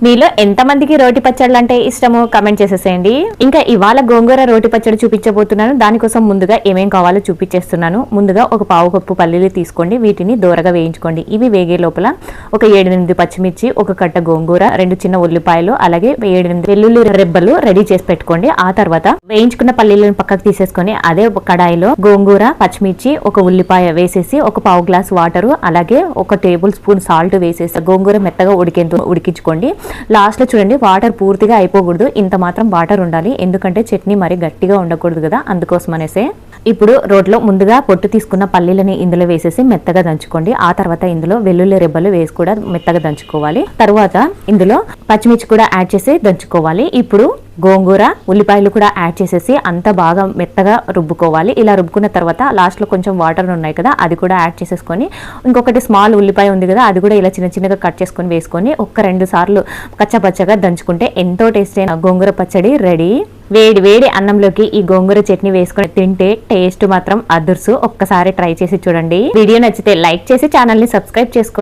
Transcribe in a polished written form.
మీలో ఎంతమందికి రోటి పచ్చళ్ళు అంటే ఇష్టమో కమెంట్ చేసేసేయండి. ఇంకా ఇవాళ గోంగూర రోటి పచ్చడి చూపించబోతున్నాను. దానికోసం ముందుగా ఏమేం కావాలో చూపించేస్తున్నాను. ముందుగా ఒక పావు కప్పు పల్లీలు తీసుకోండి, వీటిని దూరగా వేయించుకోండి. ఇవి వేగే లోపల ఒక 7-8 పచ్చిమిర్చి, ఒక కట్ట గోంగూర, 2 చిన్న ఉల్లిపాయలు, అలాగే 7-8 వెల్లుల్లి రెబ్బలు రెడీ చేసి పెట్టుకోండి. ఆ తర్వాత వేయించుకున్న పల్లీలను పక్కకు తీసేసుకొని అదే కడాయిలో గోంగూర, పచ్చిమిర్చి, ఒక ఉల్లిపాయ వేసేసి ఒక పావు గ్లాస్ వాటర్, అలాగే ఒక టేబుల్ స్పూన్ సాల్ట్ వేసేసి గోంగూర మెత్తగా ఉడికించుకోండి. లాస్ట్ లో చూడండి, వాటర్ పూర్తిగా అయిపోకూడదు, ఇంత మాత్రం వాటర్ ఉండాలి. ఎందుకంటే చట్నీ మరి గట్టిగా ఉండకూడదు కదా, అందుకోసం అనేసి. ఇప్పుడు రోట్లో ముందుగా పొట్టు తీసుకున్న పల్లీలని ఇందులో వేసేసి మెత్తగా దంచుకోండి. ఆ తర్వాత ఇందులో వెల్లుల్లి రెబ్బలు వేసి కూడా మెత్తగా దంచుకోవాలి. తర్వాత ఇందులో పచ్చిమిర్చి కూడా యాడ్ చేసి దంచుకోవాలి. ఇప్పుడు గోంగూర, ఉల్లిపాయలు కూడా యాడ్ చేసేసి అంతా బాగా మెత్తగా రుబ్బుకోవాలి. ఇలా రుబ్బుకున్న తర్వాత లాస్ట్లో కొంచెం వాటర్ ఉన్నాయి కదా, అది కూడా యాడ్ చేసేసుకొని ఇంకొకటి స్మాల్ ఉల్లిపాయ ఉంది కదా, అది కూడా ఇలా చిన్న చిన్నగా కట్ చేసుకొని వేసుకొని 1-2 సార్లు కచ్చపచ్చగా దంచుకుంటే ఎంతో టేస్ట్ అయిన గోంగూర పచ్చడి రెడీ. వేడి వేడి అన్నంలోకి ఈ గోంగూర చట్నీ వేసుకొని తింటే టేస్ట్ మాత్రం అదుర్సు. ఒక్కసారి ట్రై చేసి చూడండి. వీడియో నచ్చితే లైక్ చేసి ఛానల్ని సబ్స్క్రైబ్ చేసుకోండి.